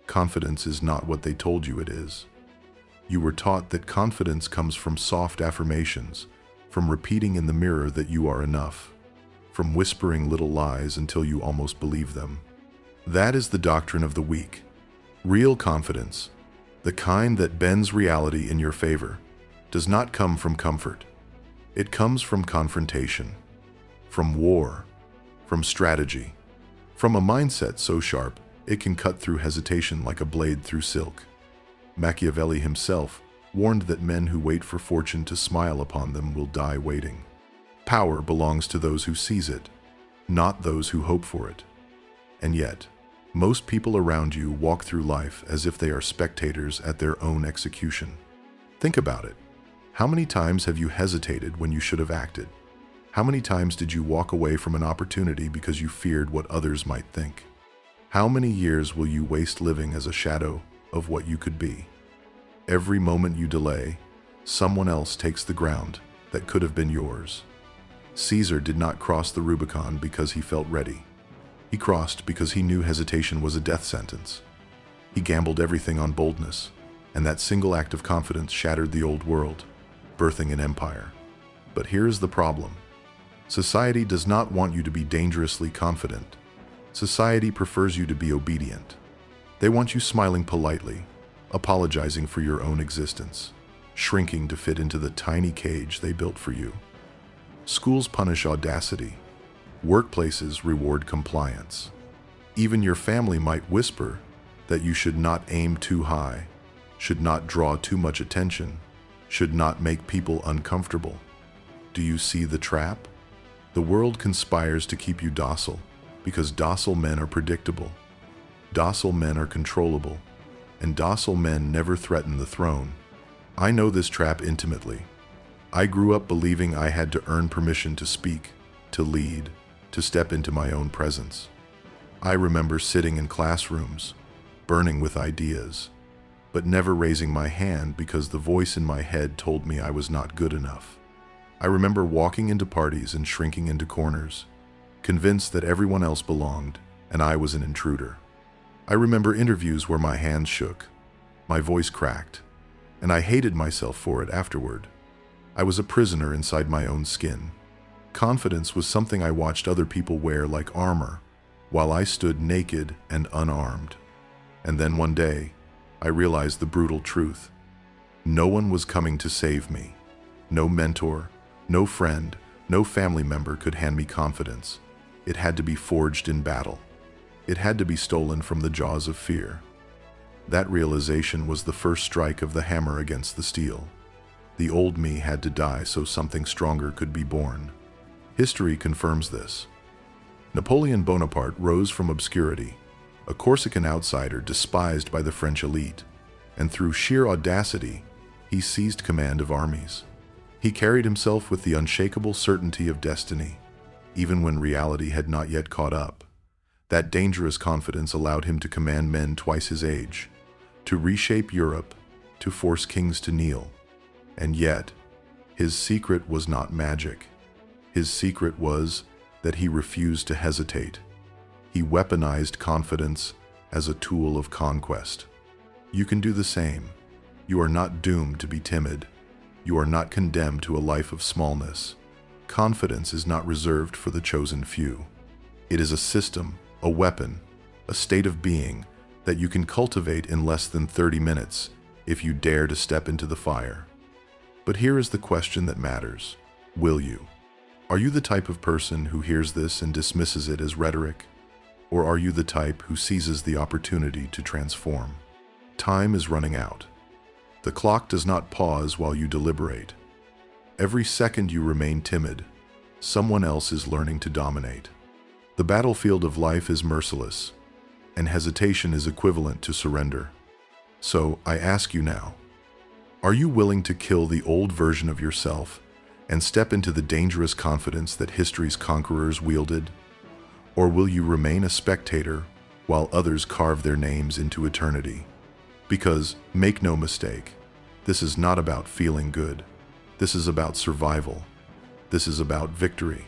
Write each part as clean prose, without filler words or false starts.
confidence is not what they told you it is. You were taught that confidence comes from soft affirmations, from repeating in the mirror that you are enough, from whispering little lies until you almost believe them. That is the doctrine of the weak. Real confidence, the kind that bends reality in your favor, does not come from comfort. It comes from confrontation, from war, from strategy, from a mindset so sharp it can cut through hesitation like a blade through silk. Machiavelli himself warned that men who wait for fortune to smile upon them will die waiting. Power belongs to those who seize it, not those who hope for it. And yet, most people around you walk through life as if they are spectators at their own execution. Think about it. How many times have you hesitated when you should have acted? How many times did you walk away from an opportunity because you feared what others might think? How many years will you waste living as a shadow of what you could be? Every moment you delay, someone else takes the ground that could have been yours. Caesar did not cross the Rubicon because he felt ready. He crossed because he knew hesitation was a death sentence. He gambled everything on boldness, and that single act of confidence shattered the old world, birthing an empire. But here is the problem. Society does not want you to be dangerously confident. Society prefers you to be obedient. They want you smiling politely, apologizing for your own existence, shrinking to fit into the tiny cage they built for you. Schools punish audacity. Workplaces reward compliance. Even your family might whisper that you should not aim too high, should not draw too much attention, should not make people uncomfortable. Do you see the trap? The world conspires to keep you docile because docile men are predictable. Docile men are controllable, and docile men never threaten the throne. I know this trap intimately. I grew up believing I had to earn permission to speak, to lead, to step into my own presence. I remember sitting in classrooms, burning with ideas, but never raising my hand because the voice in my head told me I was not good enough. I remember walking into parties and shrinking into corners, convinced that everyone else belonged and I was an intruder. I remember interviews where my hands shook, my voice cracked, and I hated myself for it afterward. I was a prisoner inside my own skin. Confidence was something I watched other people wear like armor, while I stood naked and unarmed. And then one day, I realized the brutal truth. No one was coming to save me. No mentor, no friend, no family member could hand me confidence. It had to be forged in battle. It had to be stolen from the jaws of fear. That realization was the first strike of the hammer against the steel. The old me had to die so something stronger could be born. History confirms this. Napoleon Bonaparte rose from obscurity, a Corsican outsider despised by the French elite, and through sheer audacity, he seized command of armies. He carried himself with the unshakable certainty of destiny, even when reality had not yet caught up. That dangerous confidence allowed him to command men twice his age, to reshape Europe, to force kings to kneel. And yet, his secret was not magic. His secret was that he refused to hesitate. He weaponized confidence as a tool of conquest. You can do the same. You are not doomed to be timid. You are not condemned to a life of smallness. Confidence is not reserved for the chosen few. It is a system, a weapon, a state of being that you can cultivate in less than 30 minutes if you dare to step into the fire. But here is the question that matters. Will you? Are you the type of person who hears this and dismisses it as rhetoric? Or are you the type who seizes the opportunity to transform? Time is running out. The clock does not pause while you deliberate. Every second you remain timid, someone else is learning to dominate. The battlefield of life is merciless, and hesitation is equivalent to surrender. So I ask you now, are you willing to kill the old version of yourself and step into the dangerous confidence that history's conquerors wielded? Or will you remain a spectator while others carve their names into eternity? Because, make no mistake, this is not about feeling good. This is about survival. This is about victory.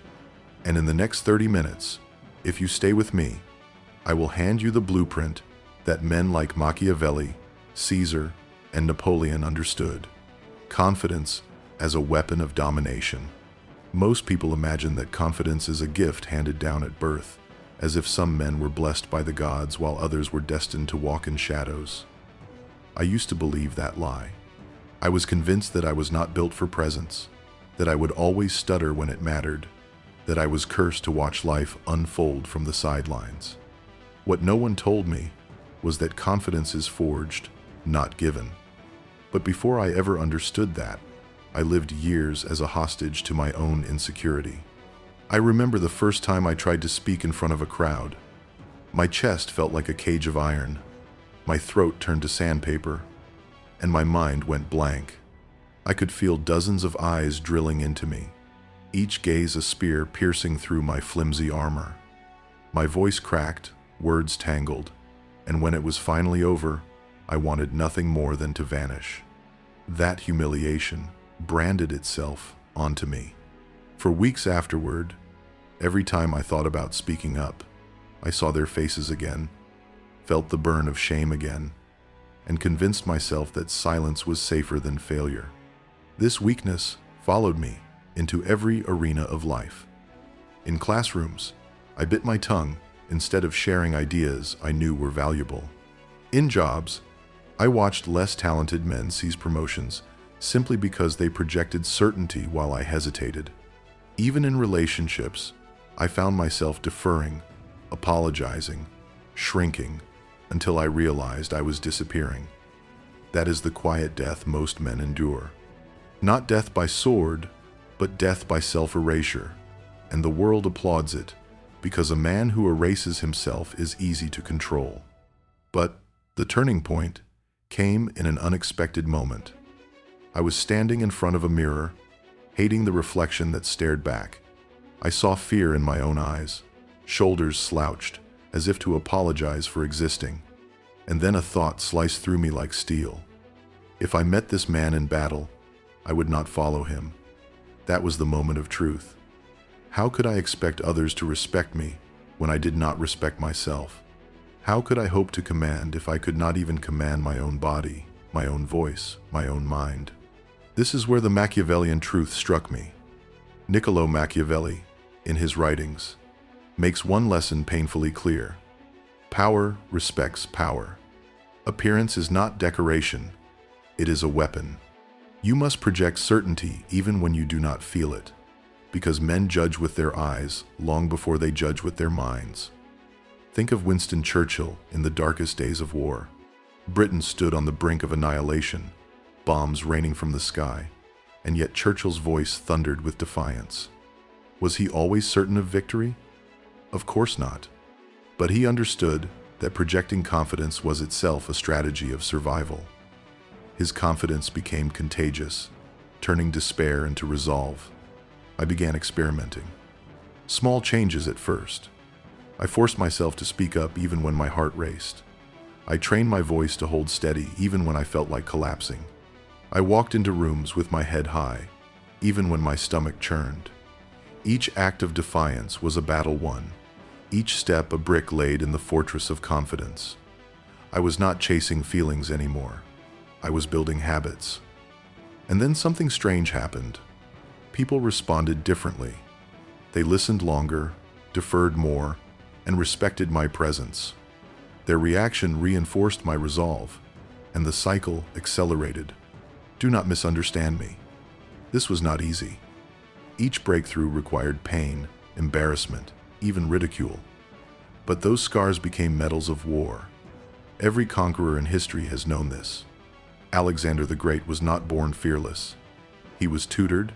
And in the next 30 minutes, if you stay with me, I will hand you the blueprint that men like Machiavelli, Caesar, and Napoleon understood. Confidence as a weapon of domination. Most people imagine that confidence is a gift handed down at birth, as if some men were blessed by the gods while others were destined to walk in shadows. I used to believe that lie. I was convinced that I was not built for presence, that I would always stutter when it mattered, that I was cursed to watch life unfold from the sidelines. What no one told me was that confidence is forged, not given. But before I ever understood that, I lived years as a hostage to my own insecurity. I remember the first time I tried to speak in front of a crowd. My chest felt like a cage of iron, my throat turned to sandpaper, and my mind went blank. I could feel dozens of eyes drilling into me, each gaze a spear piercing through my flimsy armor. My voice cracked, words tangled, and when it was finally over, I wanted nothing more than to vanish. That humiliation branded itself onto me. For weeks afterward, every time I thought about speaking up, I saw their faces again, felt the burn of shame again, and convinced myself that silence was safer than failure. This weakness followed me into every arena of life. In classrooms, I bit my tongue instead of sharing ideas I knew were valuable. In jobs, I watched less talented men seize promotions simply because they projected certainty while I hesitated. Even in relationships, I found myself deferring, apologizing, shrinking, until I realized I was disappearing. That is the quiet death most men endure. Not death by sword, but death by self-erasure, and the world applauds it, because a man who erases himself is easy to control. But the turning point came in an unexpected moment. I was standing in front of a mirror, hating the reflection that stared back. I saw fear in my own eyes, shoulders slouched, as if to apologize for existing. And then a thought sliced through me like steel. If I met this man in battle, I would not follow him. That was the moment of truth. How could I expect others to respect me when I did not respect myself? How could I hope to command if I could not even command my own body, my own voice, my own mind? This is where the Machiavellian truth struck me. Niccolo Machiavelli, in his writings, makes one lesson painfully clear. Power respects power. Appearance is not decoration, it is a weapon. You must project certainty even when you do not feel it, because men judge with their eyes long before they judge with their minds. Think of Winston Churchill in the darkest days of war. Britain stood on the brink of annihilation, bombs raining from the sky, and yet Churchill's voice thundered with defiance. Was he always certain of victory? Of course not. But he understood that projecting confidence was itself a strategy of survival. His confidence became contagious, turning despair into resolve. I began experimenting. Small changes at first. I forced myself to speak up even when my heart raced. I trained my voice to hold steady even when I felt like collapsing. I walked into rooms with my head high, even when my stomach churned. Each act of defiance was a battle won, each step a brick laid in the fortress of confidence. I was not chasing feelings anymore. I was building habits. And then something strange happened. People responded differently. They listened longer, deferred more, and respected my presence. Their reaction reinforced my resolve, and the cycle accelerated. Do not misunderstand me. This was not easy. Each breakthrough required pain, embarrassment, even ridicule. But those scars became medals of war. Every conqueror in history has known this. Alexander the Great was not born fearless. He was tutored,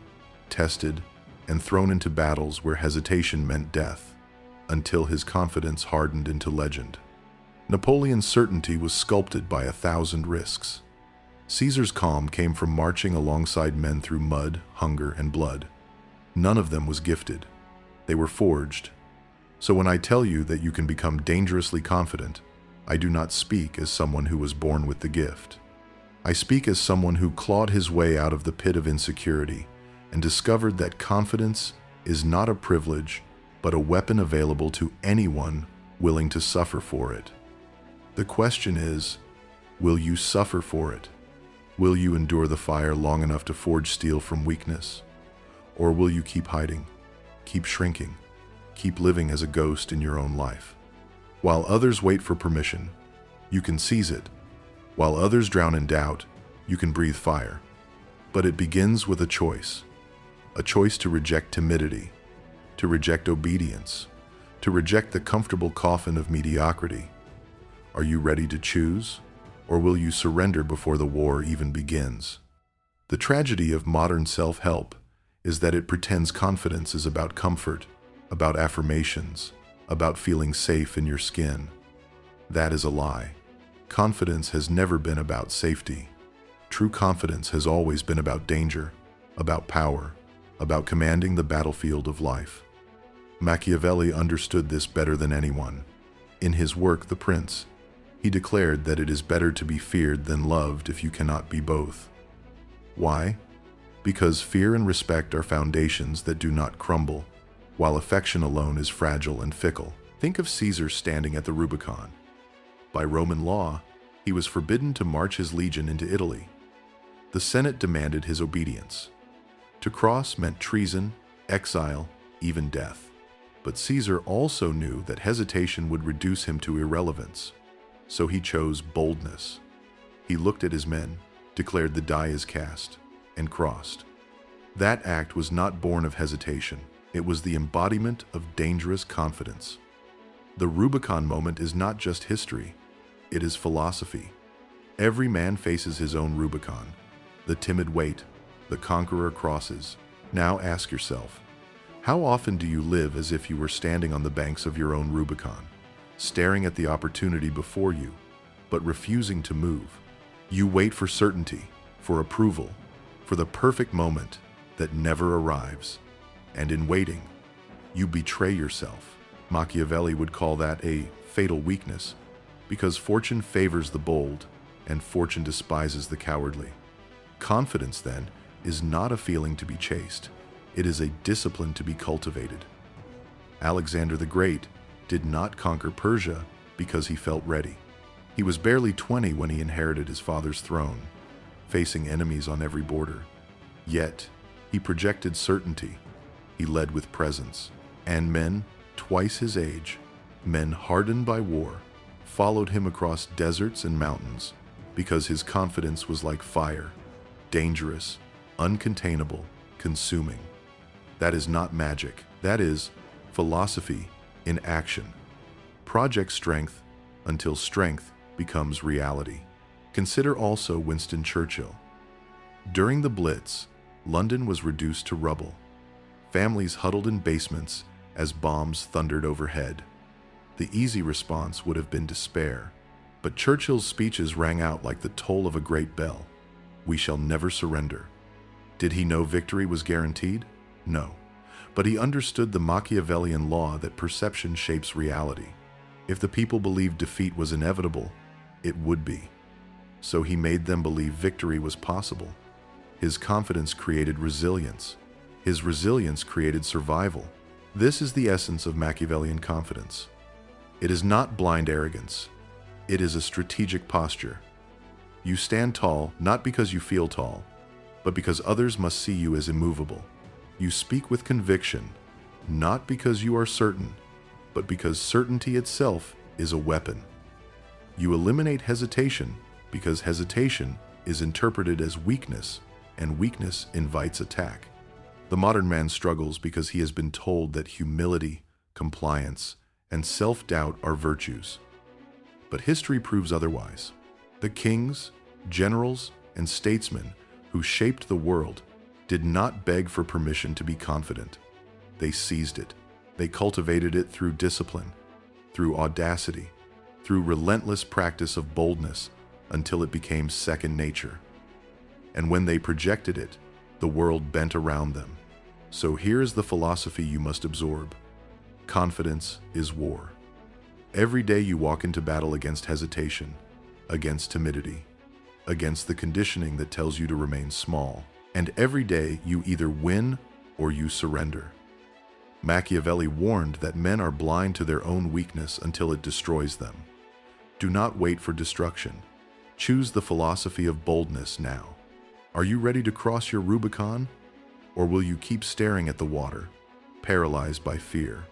tested, and thrown into battles where hesitation meant death, until his confidence hardened into legend. Napoleon's certainty was sculpted by 1,000 risks. Caesar's calm came from marching alongside men through mud, hunger, and blood. None of them was gifted. They were forged. So when I tell you that you can become dangerously confident, I do not speak as someone who was born with the gift. I speak as someone who clawed his way out of the pit of insecurity and discovered that confidence is not a privilege, but a weapon available to anyone willing to suffer for it. The question is, will you suffer for it? Will you endure the fire long enough to forge steel from weakness? Or will you keep hiding, keep shrinking, keep living as a ghost in your own life? While others wait for permission, you can seize it. While others drown in doubt, you can breathe fire. But it begins with a choice to reject timidity, to reject obedience, to reject the comfortable coffin of mediocrity. Are you ready to choose? Or will you surrender before the war even begins? The tragedy of modern self-help is that it pretends confidence is about comfort, about affirmations, about feeling safe in your skin. That is a lie. Confidence has never been about safety. True confidence has always been about danger, about power, about commanding the battlefield of life. Machiavelli understood this better than anyone. In his work, The Prince, he declared that it is better to be feared than loved if you cannot be both. Why? Because fear and respect are foundations that do not crumble, while affection alone is fragile and fickle. Think of Caesar standing at the Rubicon. By Roman law, he was forbidden to march his legion into Italy. The Senate demanded his obedience. To cross meant treason, exile, even death. But Caesar also knew that hesitation would reduce him to irrelevance. So he chose boldness. He looked at his men, declared the die is cast, and crossed. That act was not born of hesitation. It was the embodiment of dangerous confidence. The Rubicon moment is not just history. It is philosophy. Every man faces his own Rubicon. The timid wait, the conqueror crosses. Now ask yourself, how often do you live as if you were standing on the banks of your own Rubicon, staring at the opportunity before you, but refusing to move? You wait for certainty, for approval, for the perfect moment that never arrives. And in waiting, you betray yourself. Machiavelli would call that a fatal weakness, because fortune favors the bold and fortune despises the cowardly. Confidence, then, is not a feeling to be chased. It is a discipline to be cultivated. Alexander the Great did not conquer Persia because he felt ready. He was barely 20 when he inherited his father's throne, facing enemies on every border. Yet, he projected certainty. He led with presence. And men, twice his age, men hardened by war, followed him across deserts and mountains because his confidence was like fire, dangerous, uncontainable, consuming. That is not magic. That is philosophy in action. Project strength until strength becomes reality. Consider also Winston Churchill. During the Blitz, London was reduced to rubble. Families huddled in basements as bombs thundered overhead. The easy response would have been despair, but Churchill's speeches rang out like the toll of a great bell. We shall never surrender. Did he know victory was guaranteed? No. But he understood the Machiavellian law that perception shapes reality. If the people believed defeat was inevitable, it would be. So he made them believe victory was possible. His confidence created resilience. His resilience created survival. This is the essence of Machiavellian confidence. It is not blind arrogance. It is a strategic posture. You stand tall not because you feel tall, but because others must see you as immovable. You speak with conviction, not because you are certain, but because certainty itself is a weapon. You eliminate hesitation because hesitation is interpreted as weakness, and weakness invites attack. The modern man struggles because he has been told that humility, compliance, and self-doubt are virtues. But history proves otherwise. The kings, generals, and statesmen who shaped the world did not beg for permission to be confident. They seized it. They cultivated it through discipline, through audacity, through relentless practice of boldness until it became second nature. And when they projected it, the world bent around them. So here is the philosophy you must absorb. Confidence is war. Every day you walk into battle against hesitation, against timidity, against the conditioning that tells you to remain small. And every day you either win or you surrender. Machiavelli warned that men are blind to their own weakness until it destroys them. Do not wait for destruction. Choose the philosophy of boldness now. Are you ready to cross your Rubicon? Or will you keep staring at the water, paralyzed by fear,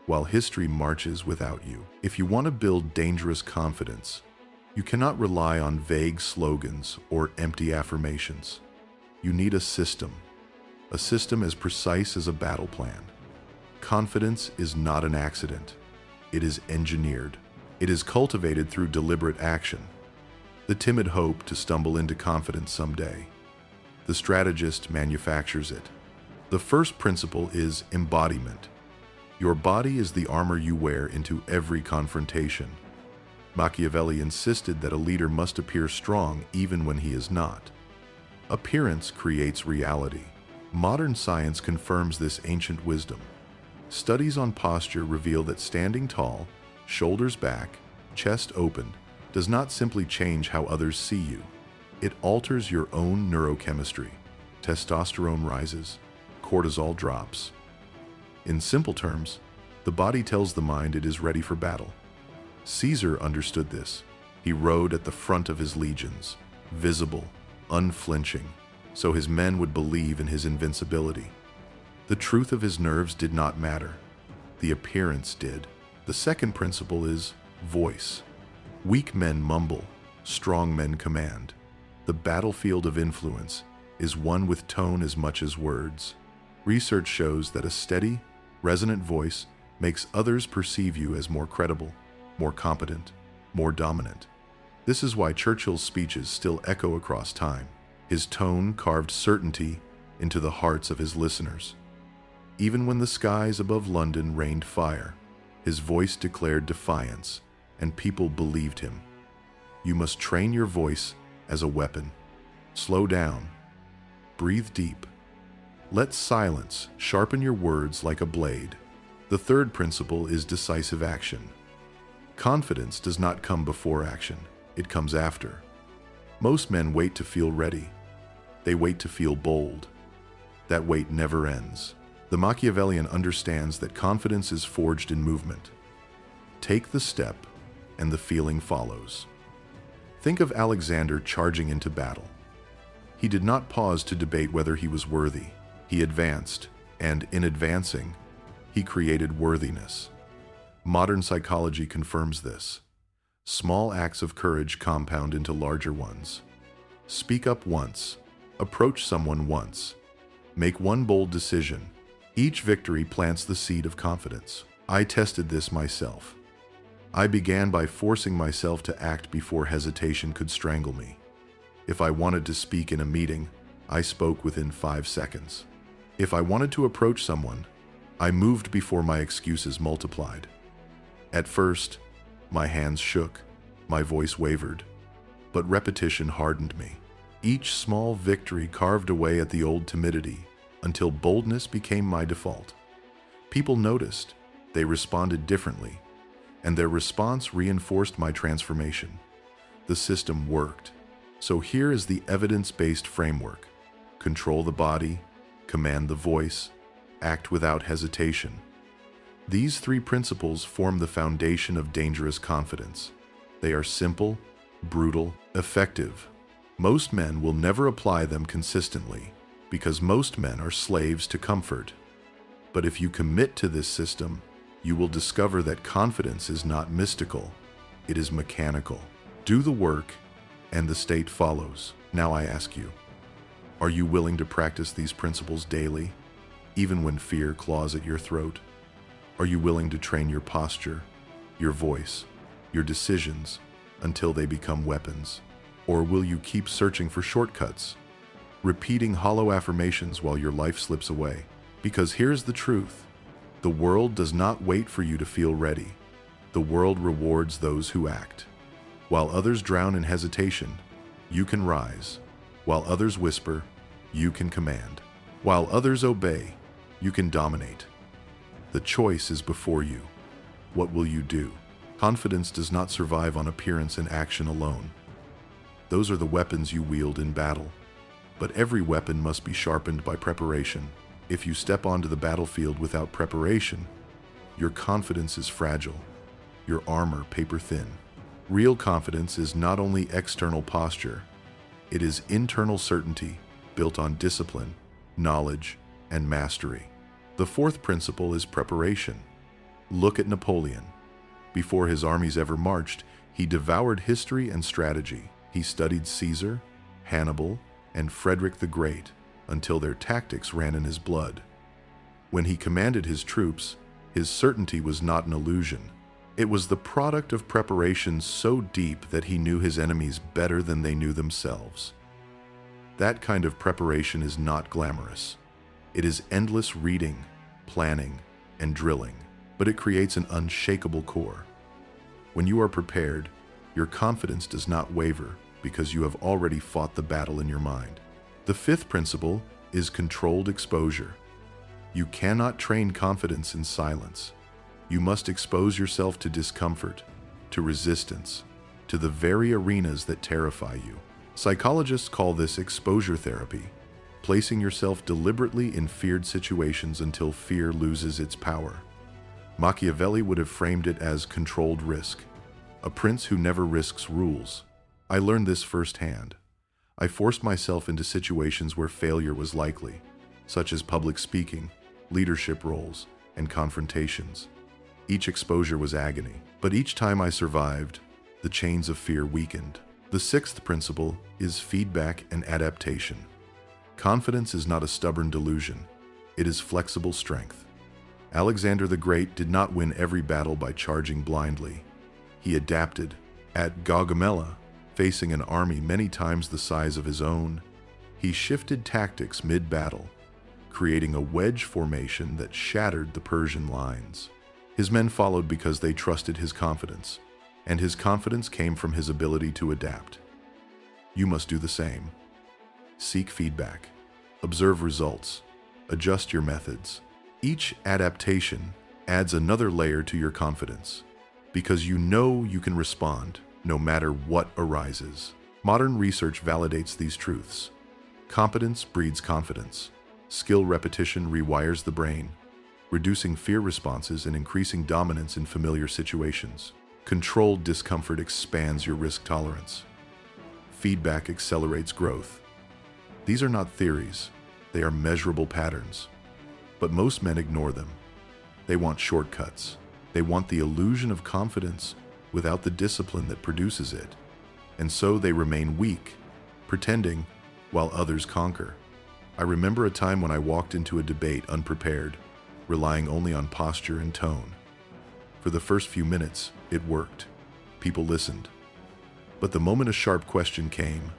while history marches without you? If you want to build dangerous confidence, you cannot rely on vague slogans or empty affirmations. You need a system as precise as a battle plan. Confidence is not an accident. It is engineered. It is cultivated through deliberate action. The timid hope to stumble into confidence someday. The strategist manufactures it. The first principle is embodiment. Your body is the armor you wear into every confrontation. Machiavelli insisted that a leader must appear strong even when he is not. Appearance creates reality. Modern science confirms this ancient wisdom. Studies on posture reveal that standing tall, shoulders back, chest open, does not simply change how others see you. It alters your own neurochemistry. Testosterone rises, cortisol drops. In simple terms, the body tells the mind it is ready for battle. Caesar understood this. He rode at the front of his legions, visible, unflinching, so his men would believe in his invincibility. The truth of his nerves did not matter. The appearance did. The second principle is voice. Weak men mumble, strong men command. The battlefield of influence is one with tone as much as words. Research shows that a steady, resonant voice makes others perceive you as more credible, more competent, more dominant. This is why Churchill's speeches still echo across time. His tone carved certainty into the hearts of his listeners. Even when the skies above London rained fire, his voice declared defiance, and people believed him. You must train your voice as a weapon. Slow down. Breathe deep. Let silence sharpen your words like a blade. The third principle is decisive action. Confidence does not come before action. It comes after. Most men wait to feel ready. They wait to feel bold. That wait never ends. The Machiavellian understands that confidence is forged in movement. Take the step, and the feeling follows. Think of Alexander charging into battle. He did not pause to debate whether he was worthy. He advanced, and in advancing, he created worthiness. Modern psychology confirms this. Small acts of courage compound into larger ones. Speak up once. Approach someone once. Make one bold decision. Each victory plants the seed of confidence. I tested this myself. I began by forcing myself to act before hesitation could strangle me. If I wanted to speak in a meeting, I spoke within 5 seconds. If I wanted to approach someone, I moved before my excuses multiplied. At first, my hands shook, my voice wavered, but repetition hardened me. Each small victory carved away at the old timidity until boldness became my default. People noticed, they responded differently, and their response reinforced my transformation. The system worked. So here is the evidence-based framework. Control the body, command the voice, act without hesitation. These 3 principles form the foundation of dangerous confidence. They are simple, brutal, effective. Most men will never apply them consistently because most men are slaves to comfort. But if you commit to this system, you will discover that confidence is not mystical, it is mechanical. Do the work, and the state follows. Now I ask you, are you willing to practice these principles daily, even when fear claws at your throat? Are you willing to train your posture, your voice, your decisions, until they become weapons? Or will you keep searching for shortcuts, repeating hollow affirmations while your life slips away? Because here's the truth. The world does not wait for you to feel ready. The world rewards those who act. While others drown in hesitation, you can rise. While others whisper, you can command. While others obey, you can dominate. The choice is before you. What will you do? Confidence does not survive on appearance and action alone. Those are the weapons you wield in battle. But every weapon must be sharpened by preparation. If you step onto the battlefield without preparation, your confidence is fragile, your armor paper thin. Real confidence is not only external posture, it is internal certainty built on discipline, knowledge, and mastery. The fourth principle is preparation. Look at Napoleon. Before his armies ever marched, he devoured history and strategy. He studied Caesar, Hannibal, and Frederick the Great until their tactics ran in his blood. When he commanded his troops, his certainty was not an illusion. It was the product of preparation so deep that he knew his enemies better than they knew themselves. That kind of preparation is not glamorous. It is endless reading, planning, and drilling, but it creates an unshakable core. When you are prepared, your confidence does not waver because you have already fought the battle in your mind. The fifth principle is controlled exposure. You cannot train confidence in silence. You must expose yourself to discomfort, to resistance, to the very arenas that terrify you. Psychologists call this exposure therapy, placing yourself deliberately in feared situations until fear loses its power. Machiavelli would have framed it as controlled risk, a prince who never risks rules. I learned this firsthand. I forced myself into situations where failure was likely, such as public speaking, leadership roles, and confrontations. Each exposure was agony, but each time I survived, the chains of fear weakened. The sixth principle is feedback and adaptation. Confidence is not a stubborn delusion. It is flexible strength. Alexander the Great did not win every battle by charging blindly. He adapted. At Gaugamela, facing an army many times the size of his own, he shifted tactics mid-battle, creating a wedge formation that shattered the Persian lines. His men followed because they trusted his confidence, and his confidence came from his ability to adapt. You must do the same. Seek feedback, observe results, adjust your methods. Each adaptation adds another layer to your confidence, because you know you can respond no matter what arises. Modern research validates these truths. Competence breeds confidence. Skill repetition rewires the brain, reducing fear responses and increasing dominance in familiar situations. Controlled discomfort expands your risk tolerance. Feedback accelerates growth. These are not theories, they are measurable patterns. But most men ignore them. They want shortcuts. They want the illusion of confidence without the discipline that produces it. And so they remain weak, pretending while others conquer. I remember a time when I walked into a debate unprepared, relying only on posture and tone. For the first few minutes, it worked. People listened. But the moment a sharp question came,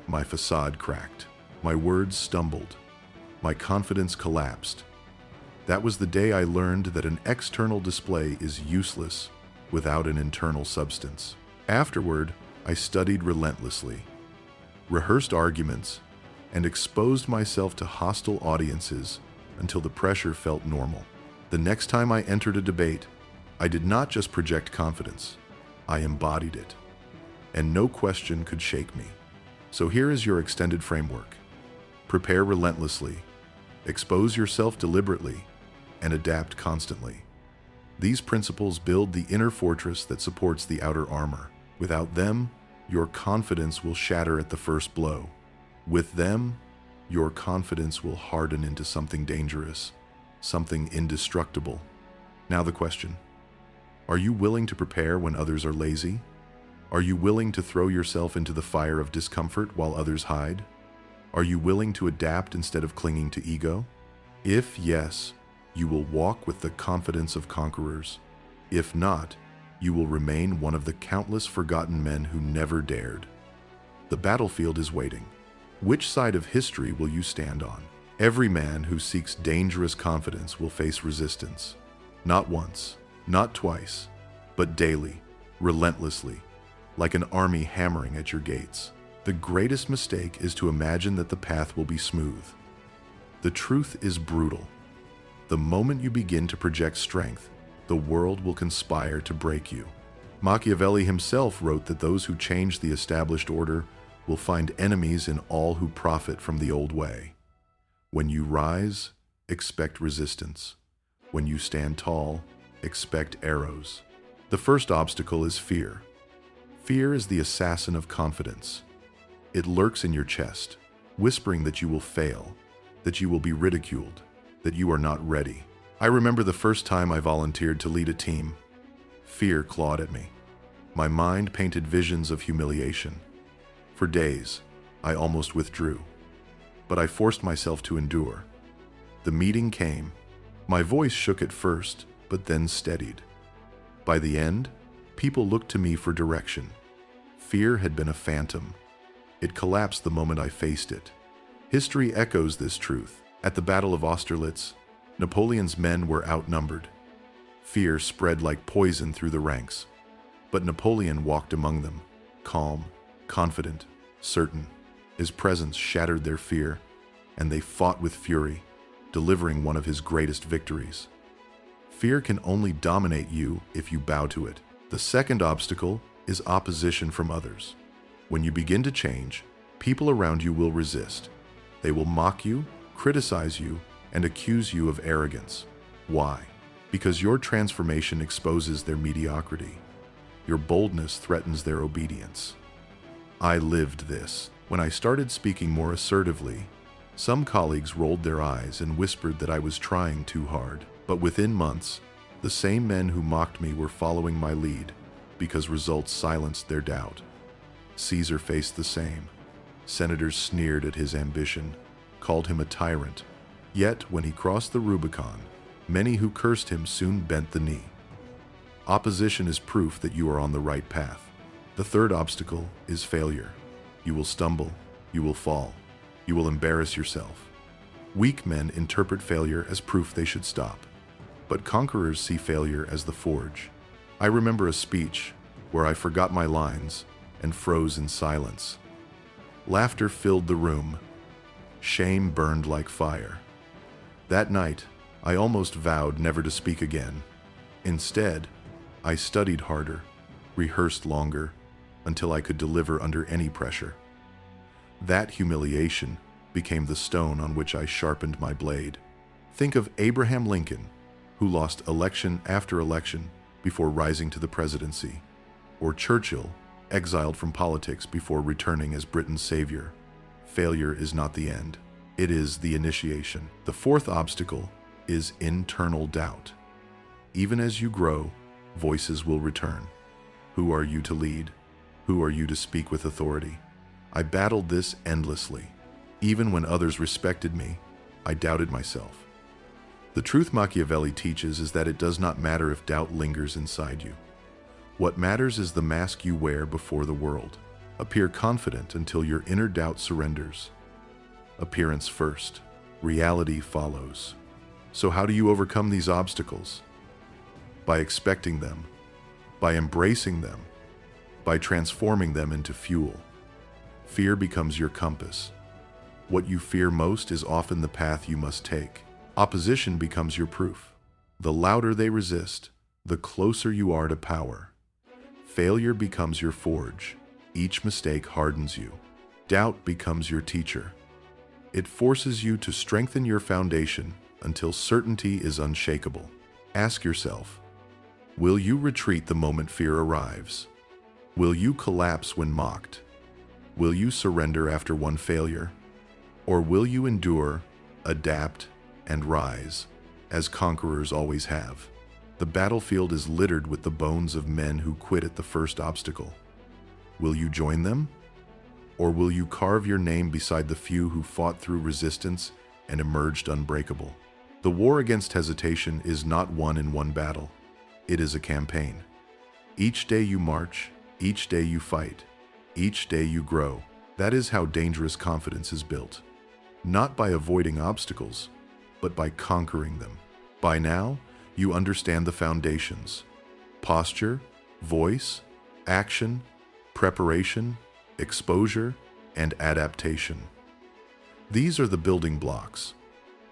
my facade cracked. My words stumbled. My confidence collapsed. That was the day I learned that an external display is useless without an internal substance. Afterward, I studied relentlessly, rehearsed arguments, and exposed myself to hostile audiences until the pressure felt normal. The next time I entered a debate, I did not just project confidence, I embodied it. And no question could shake me. So here is your extended framework. Prepare relentlessly, expose yourself deliberately, and adapt constantly. These principles build the inner fortress that supports the outer armor. Without them, your confidence will shatter at the first blow. With them, your confidence will harden into something dangerous, something indestructible. Now the question: are you willing to prepare when others are lazy? Are you willing to throw yourself into the fire of discomfort while others hide? Are you willing to adapt instead of clinging to ego? If yes, you will walk with the confidence of conquerors. If not, you will remain one of the countless forgotten men who never dared. The battlefield is waiting. Which side of history will you stand on? Every man who seeks dangerous confidence will face resistance. Not once, not twice, but daily, relentlessly, like an army hammering at your gates. The greatest mistake is to imagine that the path will be smooth. The truth is brutal. The moment you begin to project strength, the world will conspire to break you. Machiavelli himself wrote that those who change the established order will find enemies in all who profit from the old way. When you rise, expect resistance. When you stand tall, expect arrows. The first obstacle is fear. Fear is the assassin of confidence. It lurks in your chest, whispering that you will fail, that you will be ridiculed, that you are not ready. I remember the first time I volunteered to lead a team. Fear clawed at me. My mind painted visions of humiliation. For days, I almost withdrew. But I forced myself to endure. The meeting came. My voice shook at first, but then steadied. By the end, people looked to me for direction. Fear had been a phantom. It collapsed the moment I faced it. History echoes this truth. At the Battle of Austerlitz, Napoleon's men were outnumbered. Fear spread like poison through the ranks. But Napoleon walked among them, calm, confident, certain. His presence shattered their fear, and they fought with fury, delivering one of his greatest victories. Fear can only dominate you if you bow to it. The second obstacle is opposition from others. When you begin to change, people around you will resist. They will mock you, criticize you, and accuse you of arrogance. Why? Because your transformation exposes their mediocrity. Your boldness threatens their obedience. I lived this. When I started speaking more assertively, some colleagues rolled their eyes and whispered that I was trying too hard. But within months, the same men who mocked me were following my lead because results silenced their doubt. Caesar faced the same. Senators sneered at his ambition, called him a tyrant. Yet, when he crossed the Rubicon, many who cursed him soon bent the knee. Opposition is proof that you are on the right path. The third obstacle is failure. You will stumble, you will fall, you will embarrass yourself. Weak men interpret failure as proof they should stop, but conquerors see failure as the forge. I remember a speech where I forgot my lines and froze in silence. Laughter filled the room. Shame burned like fire. That night, I almost vowed never to speak again. Instead, I studied harder, rehearsed longer, until I could deliver under any pressure. That humiliation became the stone on which I sharpened my blade. Think of Abraham Lincoln, who lost election after election before rising to the presidency, or Churchill, exiled from politics before returning as Britain's savior. Failure is not the end. It is the initiation. The fourth obstacle is internal doubt. Even as you grow, voices will return. Who are you to lead? Who are you to speak with authority? I battled this endlessly. Even when others respected me, I doubted myself. The truth Machiavelli teaches is that it does not matter if doubt lingers inside you. What matters is the mask you wear before the world. Appear confident until your inner doubt surrenders. Appearance first, reality follows. So how do you overcome these obstacles? By expecting them, by embracing them, by transforming them into fuel. Fear becomes your compass. What you fear most is often the path you must take. Opposition becomes your proof. The louder they resist, the closer you are to power. Failure becomes your forge. Each mistake hardens you. Doubt becomes your teacher. It forces you to strengthen your foundation until certainty is unshakable. Ask yourself, will you retreat the moment fear arrives? Will you collapse when mocked? Will you surrender after one failure? Or will you endure, adapt, and rise, as conquerors always have? The battlefield is littered with the bones of men who quit at the first obstacle. Will you join them? Or will you carve your name beside the few who fought through resistance and emerged unbreakable? The war against hesitation is not won in one battle. It is a campaign. Each day you march, each day you fight, each day you grow. That is how dangerous confidence is built. Not by avoiding obstacles, but by conquering them. By now, you understand the foundations: posture, voice, action, preparation, exposure, and adaptation. These are the building blocks.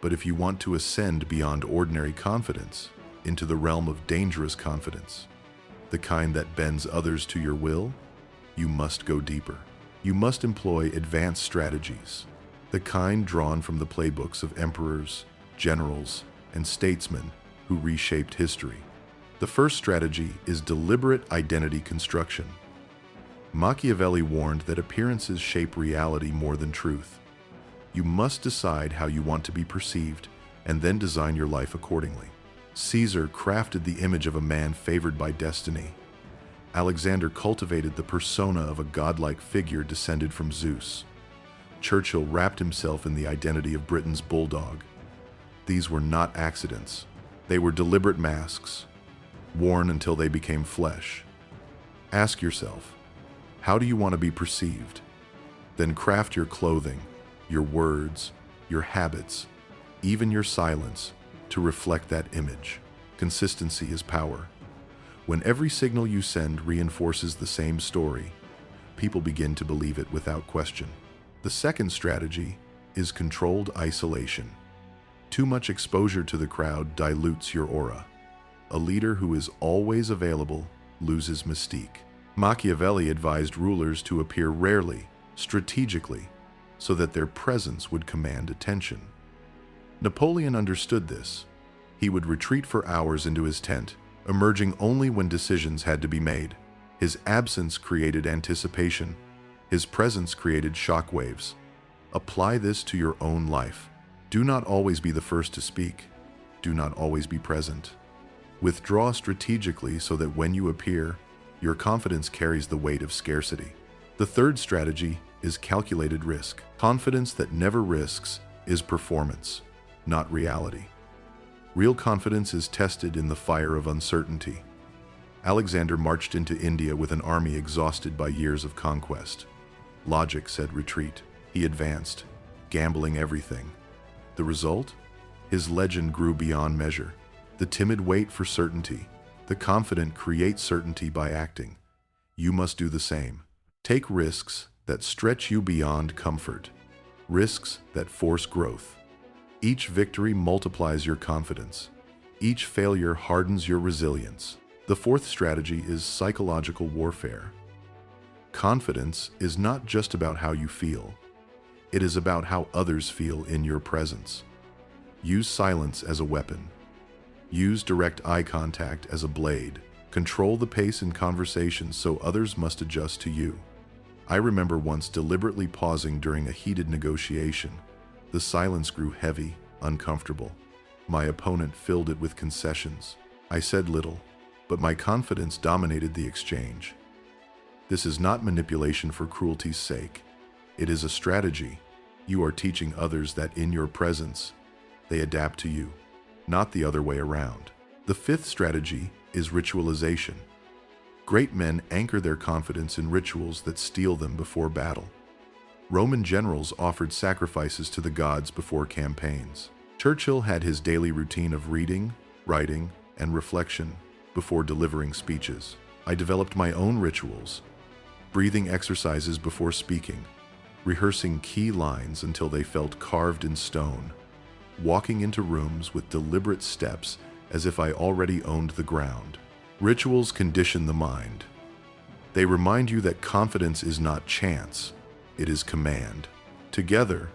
But if you want to ascend beyond ordinary confidence into the realm of dangerous confidence, the kind that bends others to your will, you must go deeper. You must employ advanced strategies, the kind drawn from the playbooks of emperors, generals, and statesmen who reshaped history. The first strategy is deliberate identity construction. Machiavelli warned that appearances shape reality more than truth. You must decide how you want to be perceived and then design your life accordingly. Caesar crafted the image of a man favored by destiny. Alexander cultivated the persona of a godlike figure descended from Zeus. Churchill wrapped himself in the identity of Britain's bulldog. These were not accidents. They were deliberate masks, worn until they became flesh. Ask yourself, how do you want to be perceived? Then craft your clothing, your words, your habits, even your silence, to reflect that image. Consistency is power. When every signal you send reinforces the same story, people begin to believe it without question. The second strategy is controlled isolation. Too much exposure to the crowd dilutes your aura. A leader who is always available loses mystique. Machiavelli advised rulers to appear rarely, strategically, so that their presence would command attention. Napoleon understood this. He would retreat for hours into his tent, emerging only when decisions had to be made. His absence created anticipation. His presence created shockwaves. Apply this to your own life. Do not always be the first to speak. Do not always be present. Withdraw strategically so that when you appear, your confidence carries the weight of scarcity. The third strategy is calculated risk. Confidence that never risks is performance, not reality. Real confidence is tested in the fire of uncertainty. Alexander marched into India with an army exhausted by years of conquest. Logic said retreat. He advanced, gambling everything. The result? His legend grew beyond measure. The timid wait for certainty. The confident create certainty by acting. You must do the same. Take risks that stretch you beyond comfort. Risks that force growth. Each victory multiplies your confidence. Each failure hardens your resilience. The fourth strategy is psychological warfare. Confidence is not just about how you feel. It is about how others feel in your presence. Use silence as a weapon. Use direct eye contact as a blade. Control the pace in conversations so others must adjust to you. I remember once deliberately pausing during a heated negotiation. The silence grew heavy, uncomfortable. My opponent filled it with concessions. I said little, but my confidence dominated the exchange. This is not manipulation for cruelty's sake. It is a strategy. You are teaching others that in your presence, they adapt to you, not the other way around. The fifth strategy is ritualization. Great men anchor their confidence in rituals that steel them before battle. Roman generals offered sacrifices to the gods before campaigns. Churchill had his daily routine of reading, writing, and reflection before delivering speeches. I developed my own rituals, breathing exercises before speaking, rehearsing key lines until they felt carved in stone, walking into rooms with deliberate steps as if I already owned the ground. Rituals condition the mind. They remind you that confidence is not chance, it is command. Together,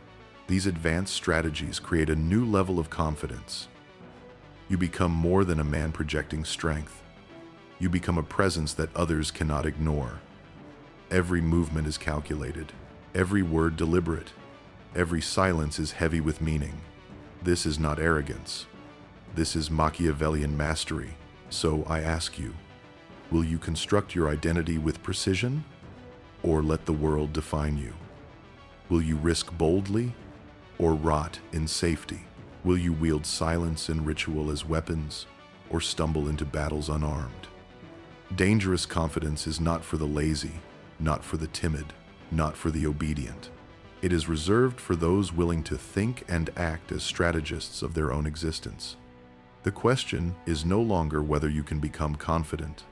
these advanced strategies create a new level of confidence. You become more than a man projecting strength. You become a presence that others cannot ignore. Every movement is calculated, every word deliberate, every silence is heavy with meaning. This is not arrogance. This is Machiavellian mastery. So I ask you, will you construct your identity with precision, or let the world define you? Will you risk boldly, or rot in safety? Will you wield silence and ritual as weapons, or stumble into battles unarmed? Dangerous confidence is not for the lazy, not for the timid, not for the obedient. It is reserved for those willing to think and act as strategists of their own existence. The question is no longer whether you can become confident.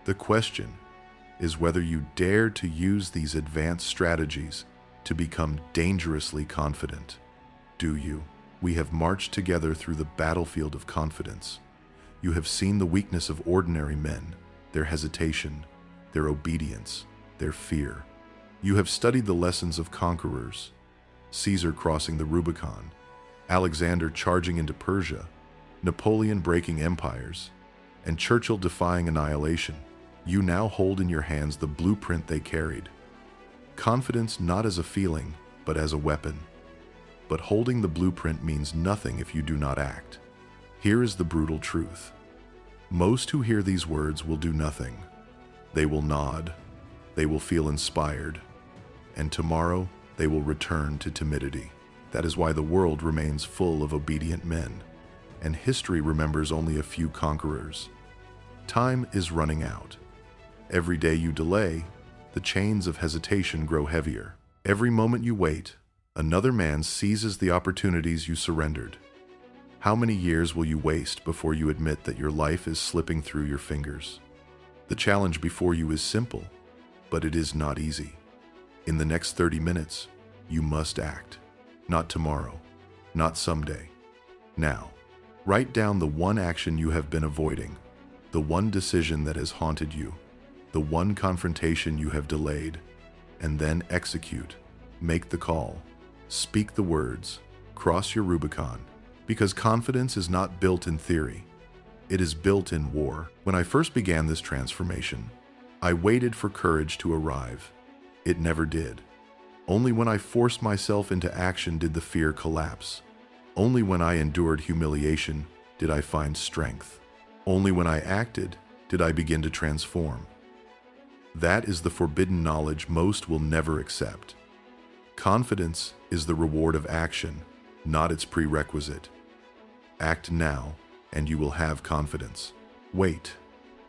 The question is whether you dare to use these advanced strategies to become dangerously confident. Do you? We have marched together through the battlefield of confidence. You have seen the weakness of ordinary men, their hesitation, their obedience, their fear. You have studied the lessons of conquerors, Caesar crossing the Rubicon, Alexander charging into Persia, Napoleon breaking empires, and Churchill defying annihilation. You now hold in your hands the blueprint they carried. Confidence not as a feeling, but as a weapon. But holding the blueprint means nothing if you do not act. Here is the brutal truth. Most who hear these words will do nothing. They will nod. They will feel inspired. And tomorrow, they will return to timidity. That is why the world remains full of obedient men, and history remembers only a few conquerors. Time is running out. Every day you delay, the chains of hesitation grow heavier. Every moment you wait, another man seizes the opportunities you surrendered. How many years will you waste before you admit that your life is slipping through your fingers? The challenge before you is simple, but it is not easy. In the next 30 minutes, you must act. Not tomorrow, not someday. Now, write down the one action you have been avoiding, the one decision that has haunted you, the one confrontation you have delayed, and then execute. Make the call. Speak the words. Cross your Rubicon. Because confidence is not built in theory. It is built in war. When I first began this transformation, I waited for courage to arrive. It never did. Only when I forced myself into action did the fear collapse. Only when I endured humiliation did I find strength. Only when I acted did I begin to transform. That is the forbidden knowledge most will never accept. Confidence is the reward of action, not its prerequisite. Act now, and you will have confidence. Wait,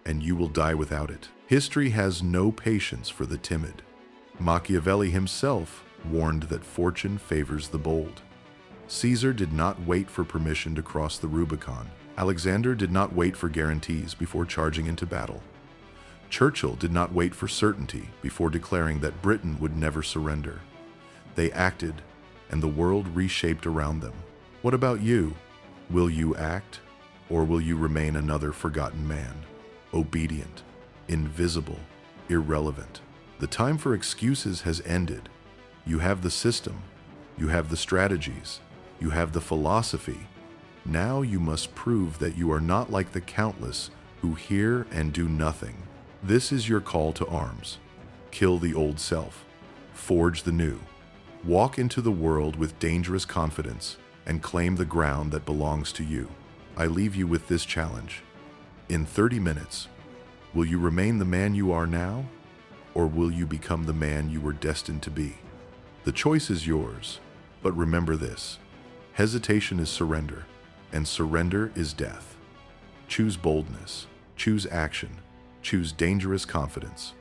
and you will die without it. History has no patience for the timid. Machiavelli himself warned that fortune favors the bold. Caesar did not wait for permission to cross the Rubicon. Alexander did not wait for guarantees before charging into battle. Churchill did not wait for certainty before declaring that Britain would never surrender. They acted, and the world reshaped around them. What about you? Will you act, or will you remain another forgotten man? Obedient, invisible, irrelevant. The time for excuses has ended. You have the system, you have the strategies, you have the philosophy. Now you must prove that you are not like the countless who hear and do nothing. This is your call to arms. Kill the old self. Forge the new. Walk into the world with dangerous confidence and claim the ground that belongs to you. I leave you with this challenge. In 30 minutes, will you remain the man you are now, or will you become the man you were destined to be? The choice is yours, but remember this: hesitation is surrender, and surrender is death. Choose boldness, choose action, choose dangerous confidence.